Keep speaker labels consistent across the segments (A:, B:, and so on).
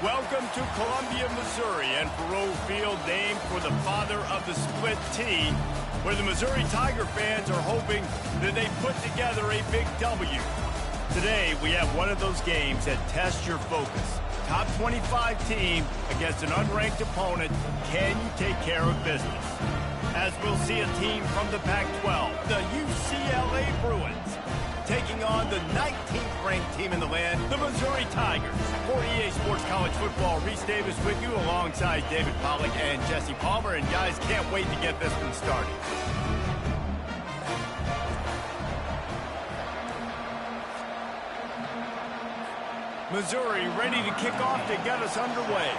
A: Welcome to Columbia, Missouri, and Faroe Field, named for the father of the split T, where the Missouri Tiger fans are hoping that they put together a big W. Today, we have one of those games that tests your focus. Top 25 team against an unranked opponent. Can you take care of business? As we'll see a team from the Pac-12, the UCLA Bruins, taking on the 19th ranked team in the land, the Missouri Tigers. For EA Sports College Football, Reese Davis with you alongside David Pollack and Jesse Palmer. And guys, can't wait to get this one started. Missouri ready to kick off to get us underway.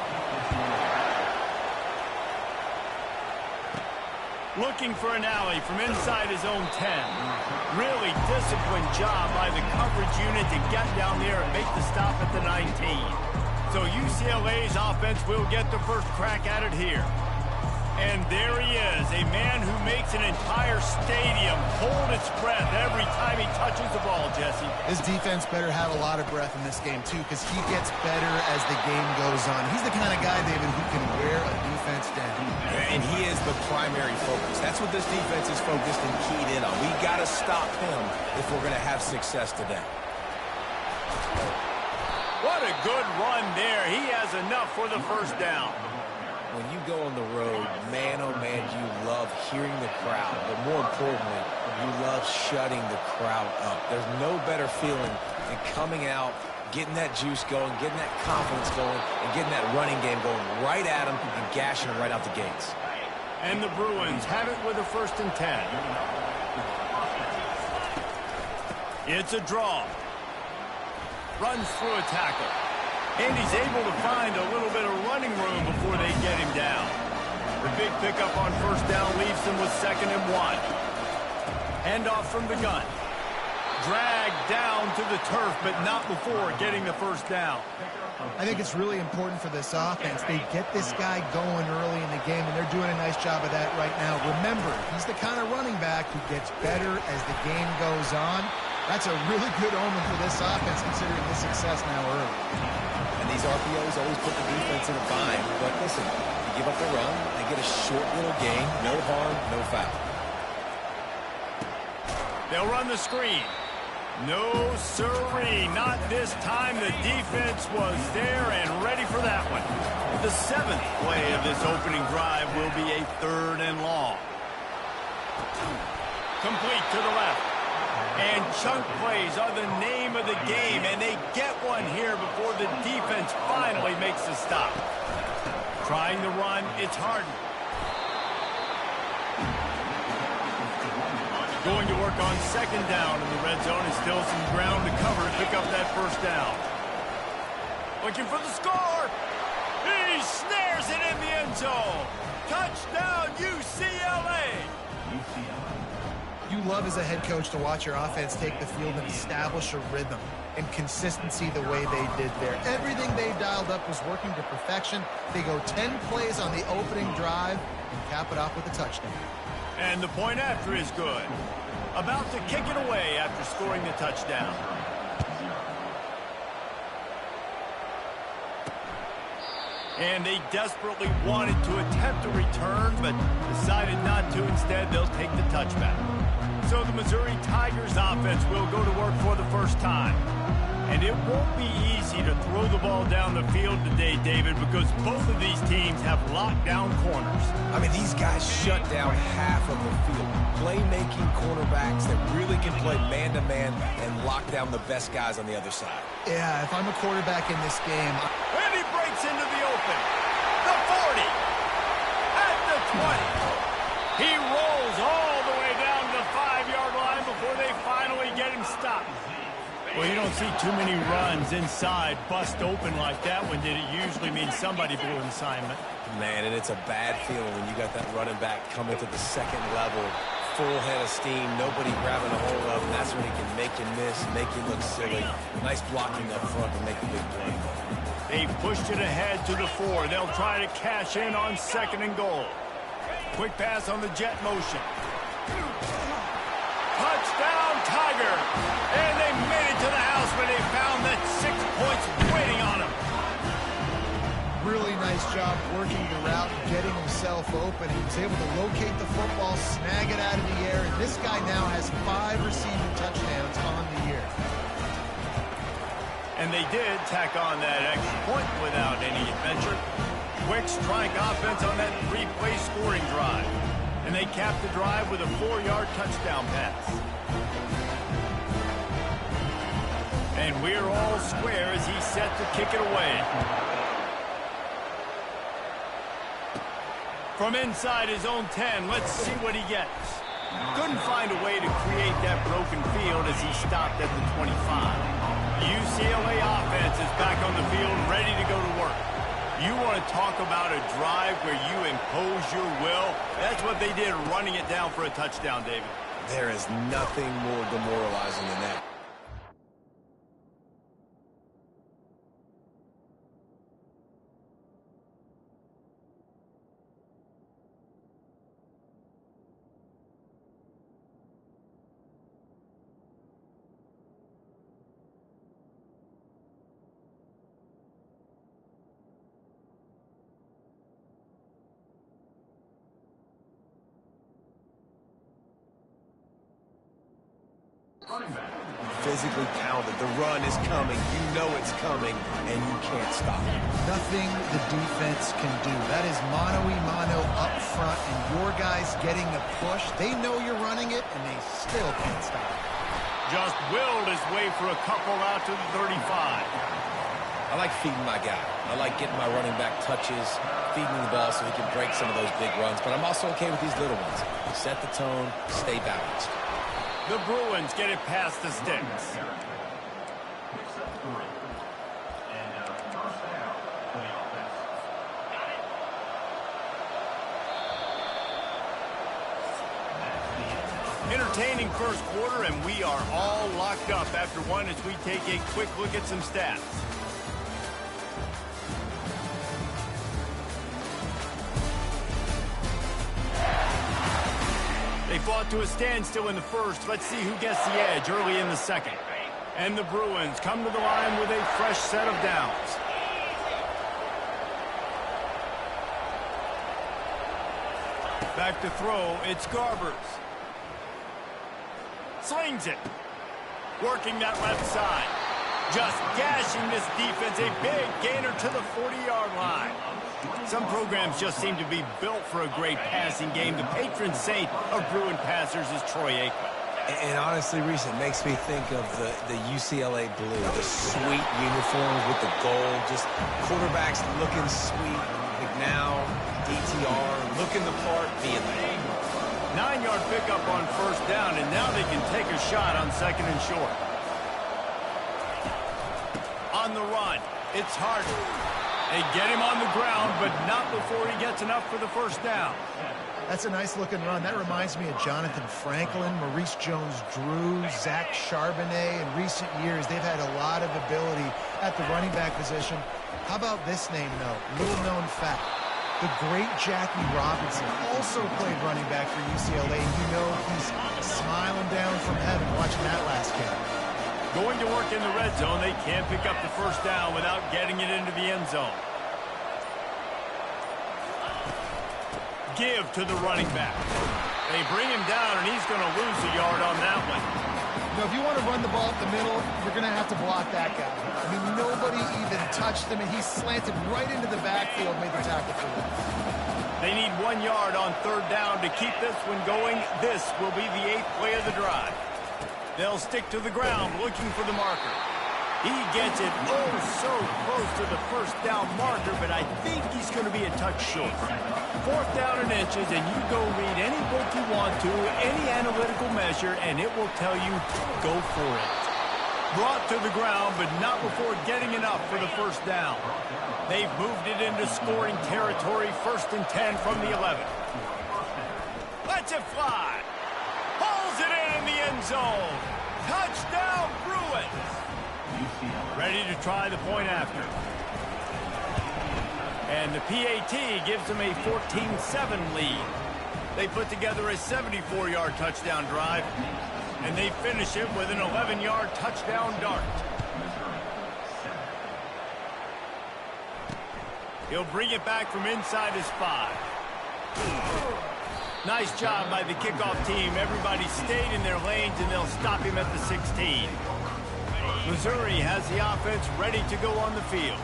A: Looking for an alley from inside his own 10. Really disciplined job by the coverage unit to get down there and make the stop at the 19. So UCLA's offense will get the first crack at it here. And there he is, a man who makes an entire stadium hold its breath every time he touches the ball, Jesse.
B: His defense better have a lot of breath in this game, too, because he gets better as the game goes on. He's the kind of guy, David, who can wear a defense down.
C: And he is the primary focus. That's what this defense is focused and keyed in on. We got to stop him if we're going to have success today.
A: What a good run there. He has enough for the first down.
C: When you go on the road, man, oh man, you love hearing the crowd. But more importantly, you love shutting the crowd up. There's no better feeling than coming out, getting that juice going, getting that confidence going, and getting that running game going right at them and gashing them right out the gates.
A: And the Bruins have it with a 1st and 10. It's a draw. Runs through a tackle. And he's able to find a little bit of running room before they get him down. The big pickup on 1st down leaves them with 2nd and 1. Handoff from the gun. Dragged down to the turf, but not before getting the 1st down.
B: I think it's really important for this offense. They get this guy going early in the game, and they're doing a nice job of that right now. Remember, he's the kind of running back who gets better as the game goes on. That's a really good omen for this offense, considering the success now early.
C: And these RPOs always put the defense in a bind. But listen, you give up the run, they get a short little gain, no harm, no foul.
A: They'll run the screen. No siree, not this time. The defense was there and ready for that one. The 7th play of this opening drive will be a 3rd and long. Complete to the left. And chunk plays are the name of the game, and they get one here before the defense finally makes the stop. Trying to run, it's Harden. Going to work on 2nd down in the red zone, and still some ground to cover to pick up that 1st down. Looking for the score. He snares it in the end zone. Touchdown, UCLA.
B: You love as a head coach to watch your offense take the field and establish a rhythm and consistency the way they did there. Everything they dialed up was working to perfection. They go 10 plays on the opening drive and cap it off with a touchdown.
A: And the point after is good. About to kick it away after scoring the touchdown. And they desperately wanted to attempt a return, but decided not to. Instead, they'll take the touchback. So the Missouri Tigers offense will go to work for the first time. And it won't be easy to throw the ball down the field today, David, because both of these teams have lockdown corners.
C: I mean, these guys shut down half of the field. Playmaking cornerbacks that really can play man-to-man and lock down the best guys on the other side.
B: Yeah, if I'm a quarterback in this game...
A: And he breaks into the open. The 40. At the 20. He rolls all the way down to the 5-yard line before they finally get him stopped. Well, you don't see too many runs inside bust open like that one did. It usually means somebody blew an assignment.
C: Man, and it's a bad feeling when you got that running back coming to the 2nd level, full head of steam, nobody grabbing a hold of, and that's when he can make you miss, make you look silly. Nice blocking up front to make a big play.
A: They pushed it ahead to the 4. They'll try to cash in on 2nd and goal. Quick pass on the jet motion. Touchdown, Tiger! And they made it to the house where they found that 6 points waiting on them.
B: open, and he was able to locate the football, snag it out of the air, and this guy now has 5 receiving touchdowns on the year.
A: And they did tack on that extra point without any adventure. Quick strike offense on that 3-play scoring drive. And they capped the drive with a 4-yard touchdown pass. And we're all square as he's set to kick it away. From inside his own 10, let's see what he gets. Couldn't find a way to create that broken field as he stopped at the 25. UCLA offense is back on the field, ready to go to work. You want to talk about a drive where you impose your will? That's what they did, running it down for a touchdown, David.
C: There is nothing more demoralizing than that. Physically talented. The run is coming. You know it's coming, and you can't stop it.
B: Nothing the defense can do. That is mano-a-mano up front, and your guys getting the push. They know you're running it, and they still can't stop it.
A: Just willed his way for a couple out to the 35.
C: I like feeding my guy. I like getting my running back touches, feeding the ball so he can break some of those big runs, but I'm also okay with these little ones. Set the tone, stay balanced.
A: The Bruins get it past the sticks. Entertaining first quarter, and we are all locked up after one as we take a quick look at some stats. They fought to a standstill in the first. Let's see who gets the edge early in the second. And the Bruins come to the line with a fresh set of downs. Back to throw, it's Garbers. Slings it. Working that left side. Just gashing this defense. A big gainer to the 40-yard line. Some programs just seem to be built for a great passing game. The patron saint of Bruin passers is Troy Aikman.
C: And honestly, Reese, it makes me think of the UCLA blue, the sweet uniforms with the gold, just quarterbacks looking sweet. McNow, DTR, looking the part, being there.
A: 9-yard pickup on first down, and now they can take a shot on second and short. On the run, it's Harden. They get him on the ground, but not before he gets enough for the first down.
B: That's a nice-looking run. That reminds me of Jonathan Franklin, Maurice Jones-Drew, Zach Charbonnet. In recent years, they've had a lot of ability at the running back position. How about this name, though? Little-known fact. The great Jackie Robinson also played running back for UCLA, and you know he's smiling down from heaven watching that last game.
A: Going to work in the red zone, they can't pick up the first down without getting it into the end zone. Give to the running back. They bring him down, and he's going to lose a yard on that one.
B: You know, if you want to run the ball up the middle, you're going to have to block that guy. I mean, nobody even touched him, and he slanted right into the backfield, made the tackle for him.
A: They need 1 yard on third down to keep this one going. This will be the 8th play of the drive. They'll stick to the ground looking for the marker. He gets it oh so close to the first down marker, but I think he's going to be a touch short. 4th down and inches, and you go read any book you want to, any analytical measure, and it will tell you, go for it. Brought to the ground, but not before getting enough for the first down. They've moved it into scoring territory, 1st and 10 from the 11. Lets it fly. Pulls it in the end zone. Touchdown, Bruins. Ready to try the point after. And the PAT gives them a 14-7 lead. They put together a 74-yard touchdown drive, and they finish it with an 11-yard touchdown dart. He'll bring it back from inside his 5. Nice job by the kickoff team. Everybody stayed in their lanes, and they'll stop him at the 16. Missouri has the offense ready to go on the field.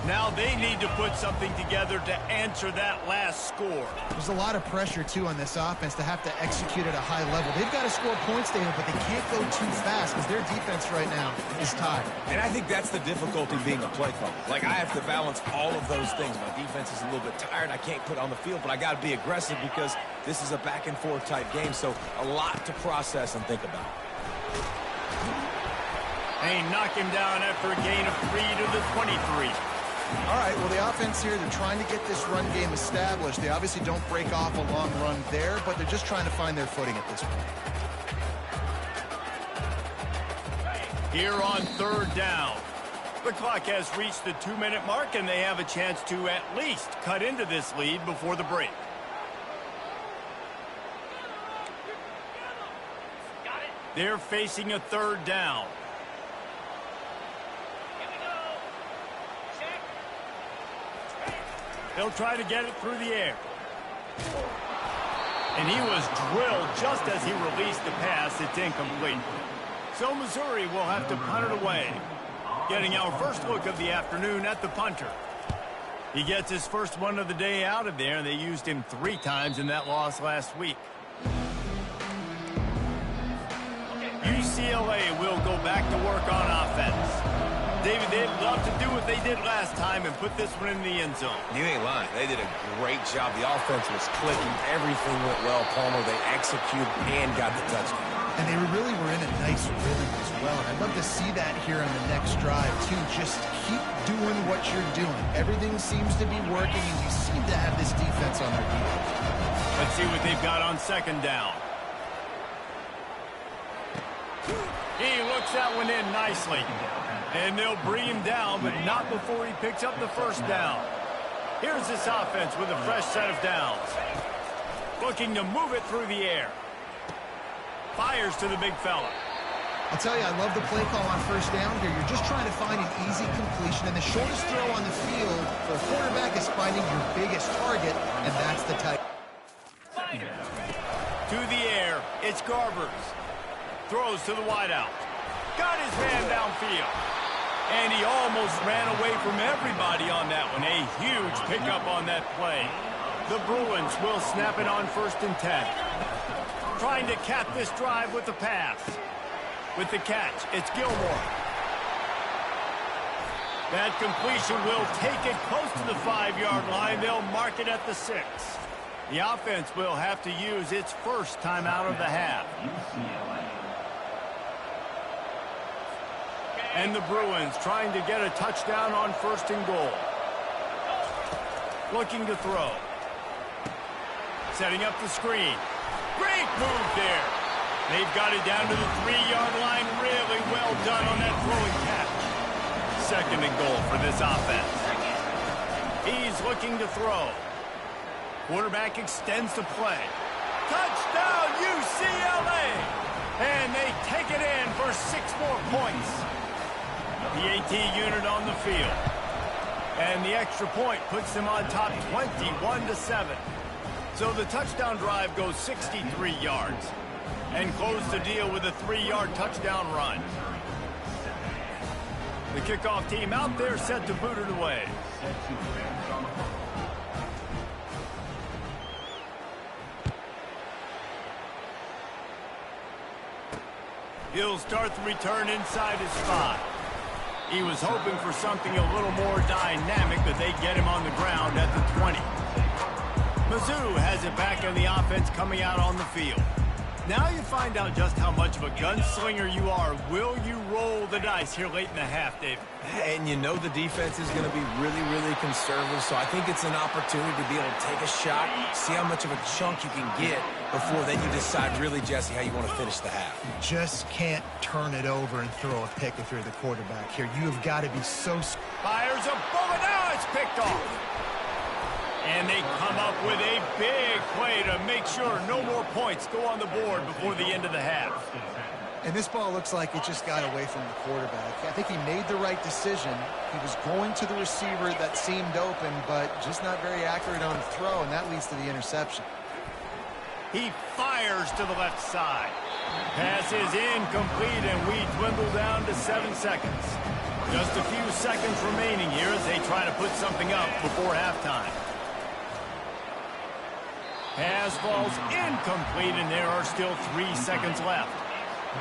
A: Now they need to put something together to answer that last score.
B: There's a lot of pressure, too, on this offense to have to execute at a high level. They've got to score points, David, but they can't go too fast because their defense right now is tired.
C: And I think that's the difficulty being a play caller. Like, I have to balance all of those things. My defense is a little bit tired. I can't put on the field, but I got to be aggressive because this is a back-and-forth type game, so a lot to process and think about.
A: They knock him down after a gain of 3 to the 23.
B: All right, well, the offense here, they're trying to get this run game established. They obviously don't break off a long run there, but they're just trying to find their footing at this point.
A: Here on 3rd down. The clock has reached the 2-minute mark, and they have a chance to at least cut into this lead before the break. They're facing a 3rd down. They'll try to get it through the air. And he was drilled just as he released the pass. It's incomplete. So Missouri will have to punt it away. Getting our first look of the afternoon at the punter. He gets his first one of the day out of there, and they used him 3 times in that loss last week. UCLA will go back to work on offense. David, they'd love to do what they did last time and put this one in the end zone. You ain't lying. They did a great job. The offense was clicking. Everything went well. Palmer, they executed and got the touchdown.
B: And they really were in a nice rhythm as well. And I'd love to see that here on the next drive, too. Just keep doing what you're doing. Everything seems to be working, and you seem to have this defense on their heels.
A: Let's see what they've got on 2nd down. He looks that one in nicely. And they'll bring him down, but not before he picks up the 1st down. Here's this offense with a fresh set of downs. Looking to move it through the air. Fires to the big fella.
B: I'll tell you, I love the play call on 1st down here. You're just trying to find an easy completion, and the shortest throw on the field for a quarterback is finding your biggest target, and that's the type.
A: To the air, it's Garbers. Throws to the wideout. Got his man downfield. And he almost ran away from everybody on that one. A huge pickup on that play. The Bruins will snap it on 1st and 10. Trying to cap this drive with the pass. With the catch, it's Gilmore. That completion will take it close to the 5-yard line. They'll mark it at the 6. The offense will have to use its first timeout of the half. And the Bruins trying to get a touchdown on 1st and goal. Looking to throw. Setting up the screen. Great move there. They've got it down to the 3-yard line. Really well done on that throwing catch. 2nd and goal for this offense. He's looking to throw. Quarterback extends the play. Touchdown, UCLA! And they take it in for 6 more points. The AT unit on the field. And the extra point puts them on top 21-7. So the touchdown drive goes 63 yards. And close the deal with a 3-yard touchdown run. The kickoff team out there set to boot it away. He'll start the return inside his 5. He was hoping for something a little more dynamic, but they get him on the ground at the 20. Mizzou has it back in the offense coming out on the field. Now you find out just how much of a gunslinger you are. Will you roll the dice here late in the half, David?
C: And you know the defense is going to be really, really conservative, so I think it's an opportunity to be able to take a shot, see how much of a chunk you can get before then you decide really, Jesse, how you want to finish the half.
B: You just can't turn it over and throw a pick if you're the quarterback here. You have got to be so...
A: Fires a bullet. Now it's picked off. And they come up with a big play to make sure no more points go on the board before the end of the half.
B: And this ball looks like it just got away from the quarterback. I think he made the right decision. He was going to the receiver that seemed open, but just not very accurate on the throw, and that leads to the interception.
A: He fires to the left side. Pass is incomplete, and we dwindle down to 7 seconds. Just a few seconds remaining here as they try to put something up before halftime. Pass falls incomplete, and there are still 3 seconds left.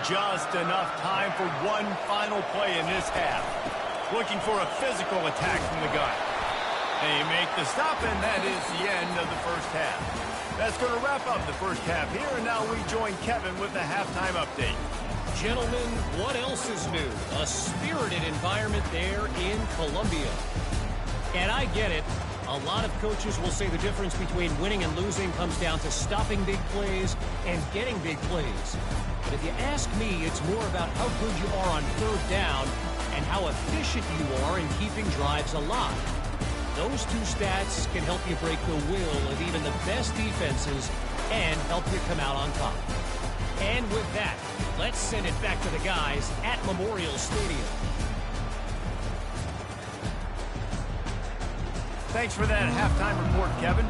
A: Just enough time for one final play in this half. Looking for a physical attack from the gun. They make the stop, and that is the end of the first half. That's going to wrap up the first half here, and now we join Kevin with the halftime update.
D: Gentlemen, what else is new? A spirited environment there in Columbia. And I get it. A lot of coaches will say the difference between winning and losing comes down to stopping big plays and getting big plays. But if you ask me, it's more about how good you are on third down and how efficient you are in keeping drives alive. Those two stats can help you break the will of even the best defenses and help you come out on top. And with that, let's send it back to the guys at Memorial Stadium.
A: Thanks for that halftime report, Kevin.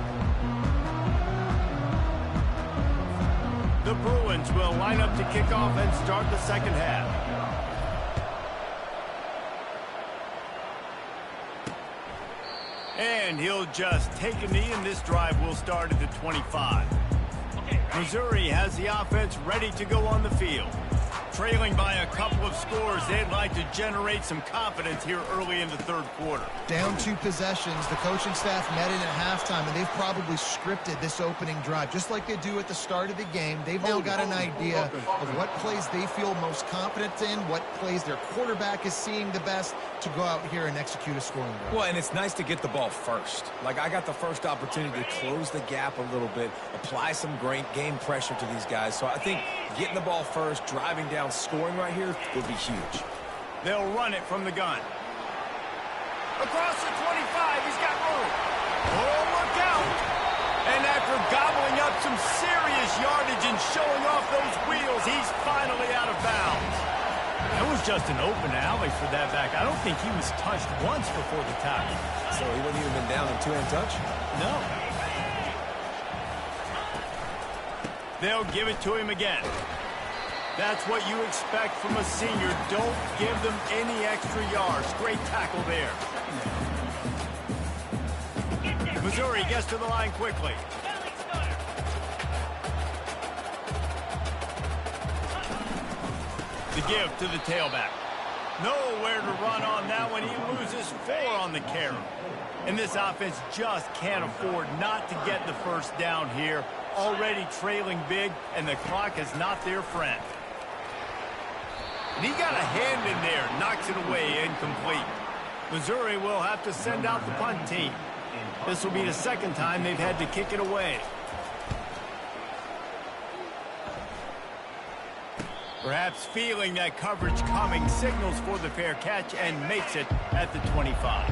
A: The Bruins will line up to kick off and start the second half. And he'll just take a knee, and this drive will start at the 25. Missouri has the offense ready to go on the field. Trailing by a couple of scores, they'd like to generate some confidence here early in the third quarter.
B: Down 2 possessions, the coaching staff met in at halftime, and they've probably scripted this opening drive. Just like they do at the start of the game, they've now got an idea of what plays they feel most confident in, what plays their quarterback is seeing the best to go out here and execute a scoring drive.
C: Well, and it's nice to get the ball first. Like, I got the first opportunity to close the gap a little bit, apply some great game pressure to these guys. So I think getting the ball first, driving down, scoring right here would be huge.
A: They'll run it from the gun. Across the 25, he's got room. Oh, look out! And after gobbling up some serious yardage and showing off those wheels, he's finally out of bounds. That was just an open alley for that back. I don't think he was touched once before the tackle.
C: So he wouldn't even been down in two-hand touch?
A: No. They'll give it to him again. That's what you expect from a senior. Don't give them any extra yards. Great tackle there. Missouri gets to the line quickly. The give to the tailback. Nowhere to run on that one. He loses 4 on the carry. And this offense just can't afford not to get the first down here. Already trailing big, and the clock is not their friend. And he got a hand in there, knocks it away, incomplete. Missouri will have to send out the punt team. This will be the second time they've had to kick it away. Perhaps feeling that coverage coming, signals for the fair catch and makes it at the 25.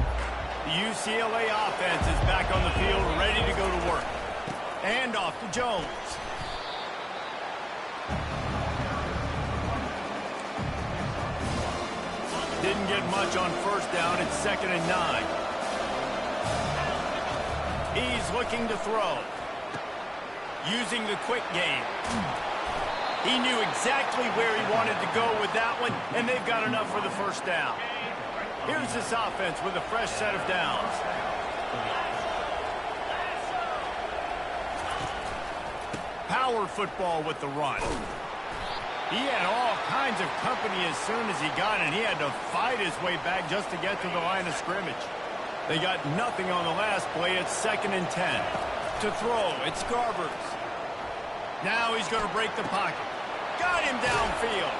A: The UCLA offense is back on the field, ready to go to work. And off to Jones. Didn't get much on first down. It's 2nd and 9. He's looking to throw. Using the quick game. He knew exactly where he wanted to go with that one, and they've got enough for the first down. Here's this offense with a fresh set of downs. Power football with the run. He had all kinds of company as soon as he got it. He had to fight his way back just to get to the line of scrimmage. They got nothing on the last play. It's 2nd and 10. To throw, it's Garbers. Now he's going to break the pocket. Got him downfield.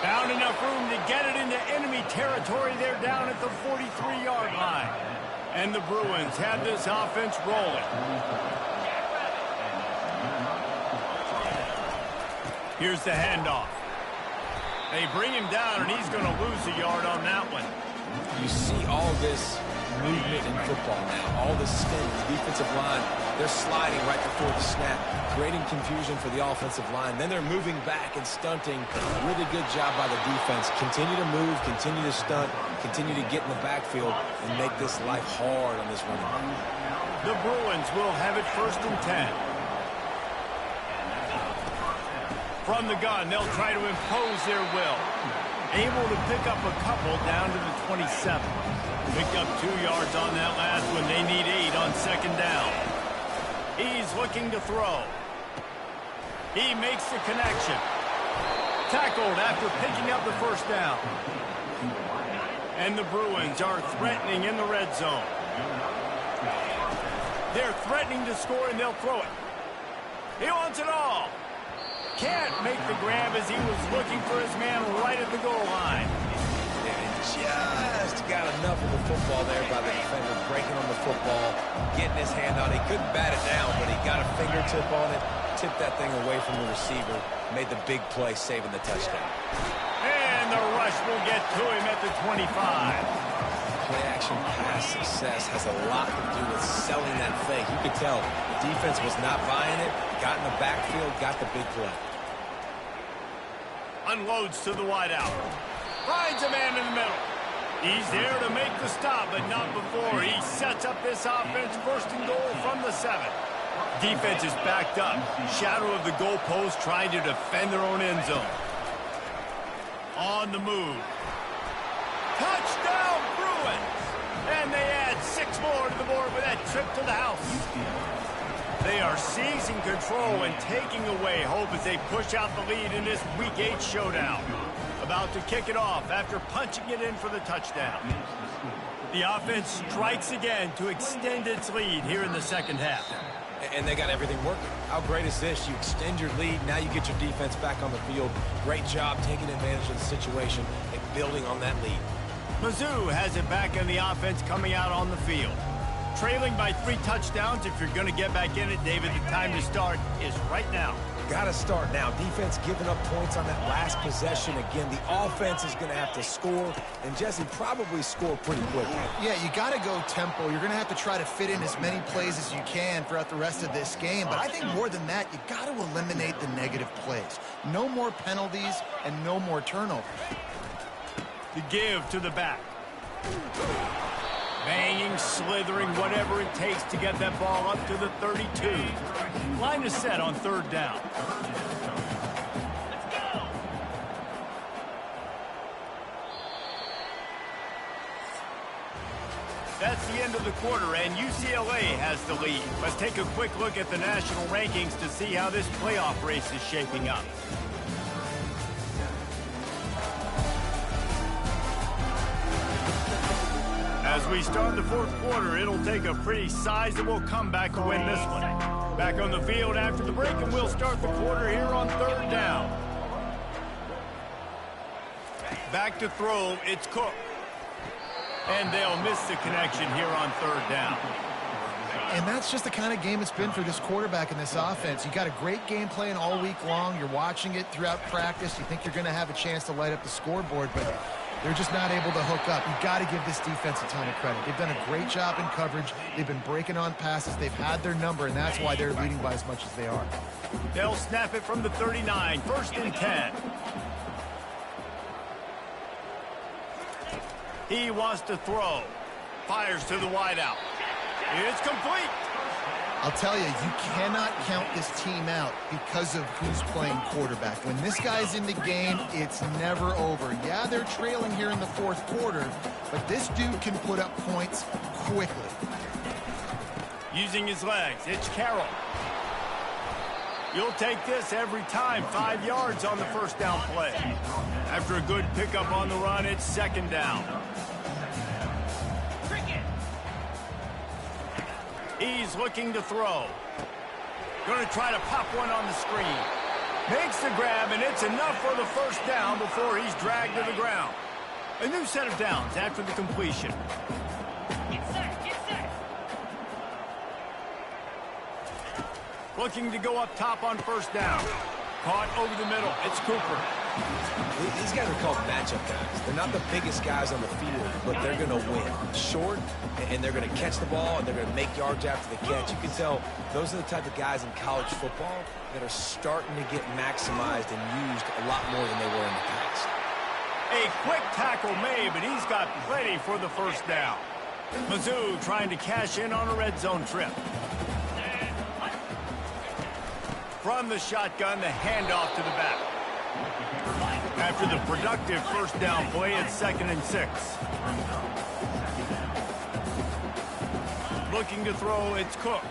A: Found enough room to get it into enemy territory. They're down at the 43-yard line. And the Bruins have this offense rolling. Here's the handoff. They bring him down, and he's going to lose a yard on that one.
C: You see all this movement in football now. All the spin, the defensive line, they're sliding right before the snap, creating confusion for the offensive line. Then they're moving back and stunting. Really good job by the defense. Continue to move, continue to stunt, continue to get in the backfield and make this life hard on this running back.
A: The Bruins will have it 1st and 10. From the gun, they'll try to impose their will. Able to pick up a couple down to the 27. Picked up 2 yards on that last one. They need 8 on 2nd down. He's looking to throw. He makes the connection. Tackled after picking up the 1st down. And the Bruins are threatening in the red zone. They're threatening to score, and they'll throw it. He wants it all. Can't make the grab as he was looking for his man right at the goal line.
C: Just got enough of the football there by the defender, breaking on the football, getting his hand on it. He couldn't bat it down, but he got a fingertip on it, tipped that thing away from the receiver, made the big play, saving the touchdown.
A: And the rush will get to him at the 25.
C: Play-action pass success has a lot to do with selling that fake. You could tell the defense was not buying it, got in the backfield, got the big play.
A: Unloads to the wideout. Finds a man in the middle. He's there to make the stop, but not before he sets up this offense 1st and goal from the 7. Defense is backed up. Shadow of the goalpost trying to defend their own end zone. On the move. Touchdown, Bruins! And they add 6 more to the board with that trip to the house. They are seizing control and taking away hope as they push out the lead in this Week 8 showdown. About to kick it off after punching it in for the touchdown. The offense strikes again to extend its lead here in the 2nd half.
C: And they got everything working. How great is this? You extend your lead, now you get your defense back on the field. Great job taking advantage of the situation and building on that lead.
A: Mizzou has it back in the offense coming out on the field. Trailing by 3 touchdowns. If you're going to get back in it, David, the time to start is right now.
C: Got to start now. Defense giving up points on that last possession. Again, the offense is going to have to score, and Jesse probably score pretty quickly.
B: Yeah, you got to go tempo. You're going to have to try to fit in as many plays as you can throughout the rest of this game. But I think more than that, you got to eliminate the negative plays. No more penalties and no more turnovers.
A: The give to the back. Banging, slithering, whatever it takes to get that ball up to the 32. Line is set on 3rd down. Let's go. That's the end of the quarter, and UCLA has the lead. Let's take a quick look at the national rankings to see how this playoff race is shaping up. As we start the 4th quarter, it'll take a pretty sizable comeback to win this one. Back on the field after the break, and we'll start the quarter here on 3rd down. Back to throw, it's Cook. And they'll miss the connection here on 3rd down.
B: And that's just the kind of game it's been for this quarterback in this offense. You got a great game plan all week long. You're watching it throughout practice. You think you're going to have a chance to light up the scoreboard, but they're just not able to hook up. You've got to give this defense a ton of credit. They've done a great job in coverage. They've been breaking on passes. They've had their number, and that's why they're leading by as much as they are.
A: They'll snap it from the 39, 1st and 10. He wants to throw. Fires to the wideout. It's complete.
B: I'll tell you, you cannot count this team out because of who's playing quarterback. When this guy's in the game, it's never over. Yeah, they're trailing here in the 4th quarter, but this dude can put up points quickly.
A: Using his legs, it's Carroll. You'll take this every time. 5 yards on the 1st down play. After a good pickup on the run, it's 2nd down. He's looking to throw. Going to try to pop one on the screen. Makes the grab, and it's enough for the 1st down before he's dragged to the ground. A new set of downs after the completion. Get set. Looking to go up top on 1st down. Caught over the middle. It's Cooper.
C: These guys are called matchup guys. They're not the biggest guys on the field, but they're going to win. Short, and they're going to catch the ball, and they're going to make yards after the catch. You can tell those are the type of guys in college football that are starting to get maximized and used a lot more than they were in the past.
A: A quick tackle made, but he's got plenty for the first down. Mizzou trying to cash in on a red zone trip. From the shotgun, the handoff to the back. After the productive first down play, it's 2nd and 6. Looking to throw, it's Cook.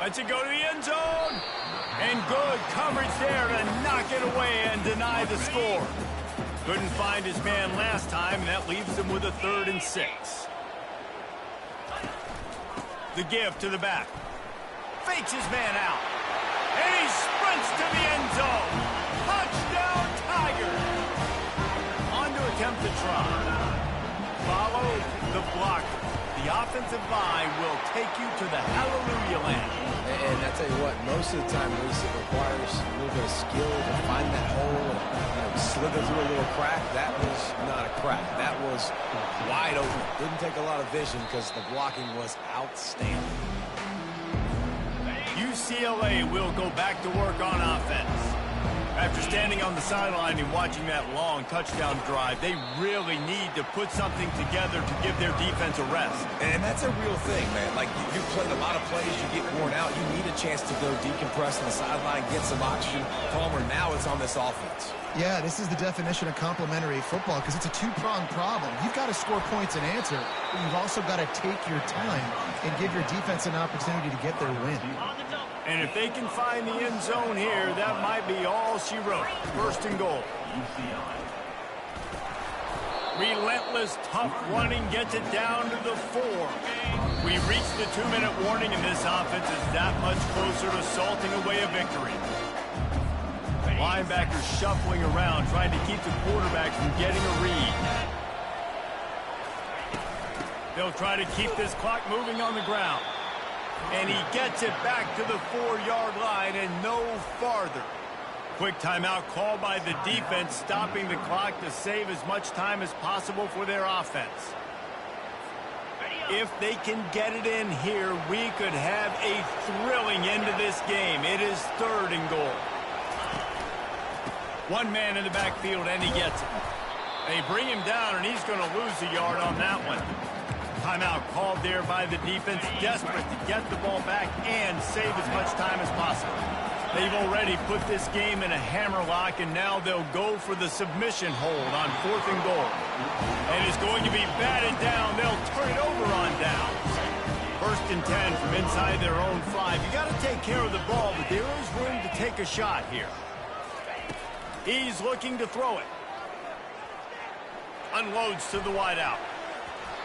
A: Lets it go to the end zone. And good coverage there to knock it away and deny the score. Couldn't find his man last time, and that leaves him with a 3rd and 6. The give to the back. Fakes his man out. And he sprints to the end zone. Touchdown, Tigers. On to attempt to try. Follow the block. The offensive line will take you to the hallelujah land.
C: And I tell you what, most of the time, Reese, it requires a little bit of skill to find that hole and slither through a little crack. That was not a crack. That was wide open. Didn't take a lot of vision because the blocking was outstanding.
A: UCLA will go back to work on offense. After standing on the sideline and watching that long touchdown drive, they really need to put something together to give their defense a rest.
C: And that's a real thing, man. Like, you played a lot of plays, you get worn out, you need a chance to go decompress on the sideline, get some oxygen. Palmer, now it's on this offense.
B: Yeah, this is the definition of complementary football because it's a two-pronged problem. You've got to score points and answer, but you've also got to take your time and give your defense an opportunity to get their win.
A: And if they can find the end zone here, that might be all she wrote. 1st and goal. Relentless, tough running gets it down to the 4. We reached the 2-minute warning, and this offense is that much closer to salting away a victory. Linebackers shuffling around, trying to keep the quarterback from getting a read. They'll try to keep this clock moving on the ground. And he gets it back to the 4-yard line and no farther. Quick timeout called by the defense, stopping the clock to save as much time as possible for their offense. If they can get it in here, we could have a thrilling end to this game. It is 3rd and goal. One man in the backfield, and he gets it. They bring him down, and he's going to lose a yard on that one. Timeout called there by the defense, desperate to get the ball back and save as much time as possible. They've already put this game in a hammerlock, and now they'll go for the submission hold on 4th and goal. And it's going to be batted down. They'll turn it over on downs. 1st and 10 from inside their own 5. You got to take care of the ball, but there is room to take a shot here. He's looking to throw it. Unloads to the wideout.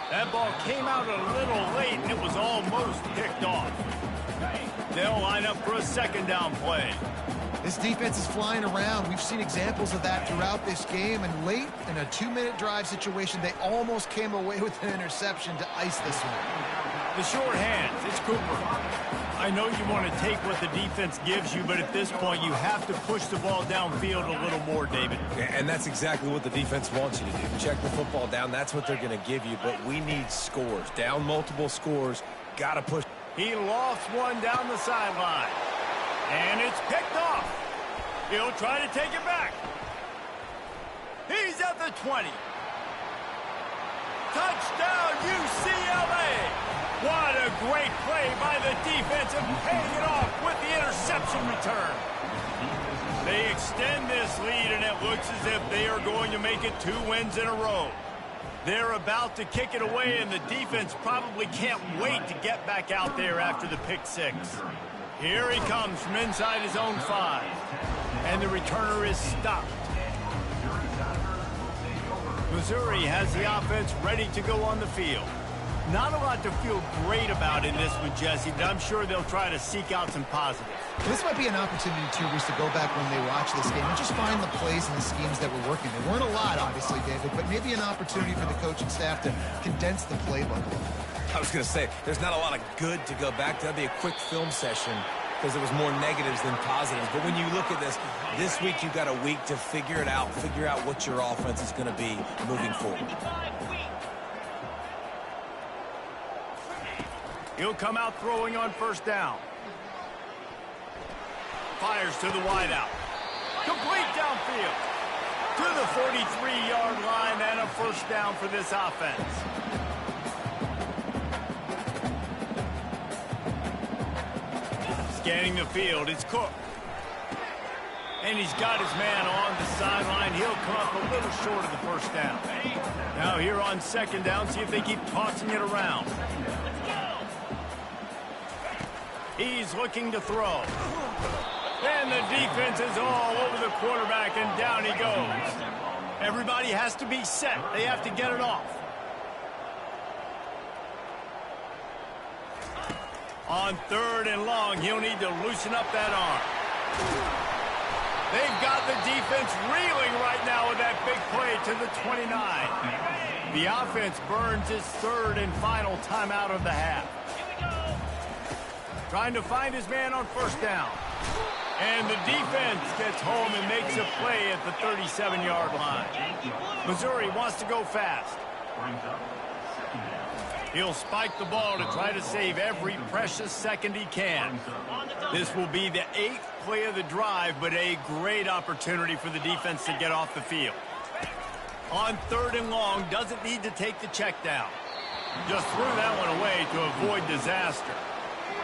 A: That ball came out a little late, and it was almost picked off. They'll line up for a 2nd down play.
B: This defense is flying around. We've seen examples of that throughout this game, and late in a 2-minute drive situation, they almost came away with an interception to ice this one.
A: The short hands, it's Cooper. I know you want to take what the defense gives you, but at this point, you have to push the ball downfield a little more, David.
C: And that's exactly what the defense wants you to do. Check the football down. That's what they're going to give you, but we need scores. Down multiple scores, got to push.
A: He lost one down the sideline. And it's picked off. He'll try to take it back. He's at the 20. Touchdown, UCLA. What a great play by the defense and paying it off with the interception return. They extend this lead, and it looks as if they are going to make it 2 wins in a row. They're about to kick it away, and the defense probably can't wait to get back out there after the pick 6. Here he comes from inside his own 5. And the returner is stopped. Missouri has the offense ready to go on the field. Not a lot to feel great about in this one, Jesse, but I'm sure they'll try to seek out some positives.
B: This might be an opportunity, too, Reese, to go back when they watch this game and just find the plays and the schemes that were working. There weren't a lot, obviously, David, but maybe an opportunity for the coaching staff to condense the playbook.
C: I was going to say, there's not a lot of good to go back to. That'd be a quick film session. because there was more negatives than positives. But when you look at this week you got a week to figure it out, figure out what your offense is going to be moving forward.
A: He'll come out throwing on first down. Fires to the wideout. Complete downfield. To the 43-yard line and a first down for this offense. Scanning the field, it's Cook. And he's got his man on the sideline. He'll come up a little short of the first down. Now here on second down, see if they keep tossing it around. He's looking to throw. And the defense is all over the quarterback, and down he goes. Everybody has to be set. They have to get it off. On third and long, he'll need to loosen up that arm. They've got the defense reeling right now with that big play to the 29. The offense burns its third and final timeout of the half. Trying to find his man on first down. And the defense gets home and makes a play at the 37-yard line. Missouri wants to go fast. He'll spike the ball to try to save every precious second he can. This will be the 8th play of the drive, but a great opportunity for the defense to get off the field. On third and long, doesn't need to take the check down. Just threw that one away to avoid disaster.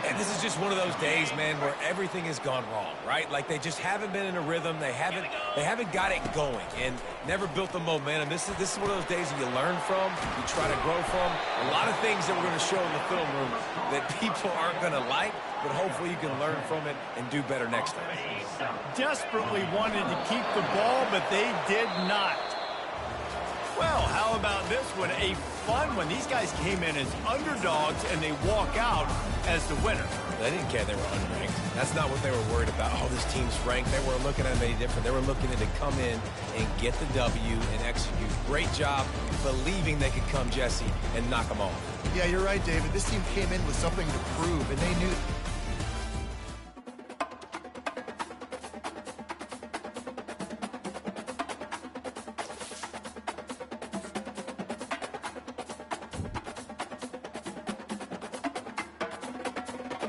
C: And this is just one of those days, man, where everything has gone wrong, right? Like they just haven't been in a rhythm. They haven't got it going and never built the momentum. This is one of those days that you learn from, you try to grow from. A lot of things that we're going to show in the film room that people aren't going to like, but hopefully you can learn from it and do better next time.
A: Desperately wanted to keep the ball, but they did not. Well, how about this one? A fun one. These guys came in as underdogs, and they walk out as the winner.
C: They didn't care they were unranked. That's not what they were worried about. Oh, this team's ranked. They weren't looking at them any different. They were looking to come in and get the W and execute. Great job believing they could come, Jesse, and knock them off.
B: Yeah, you're right, David. This team came in with something to prove, and they knew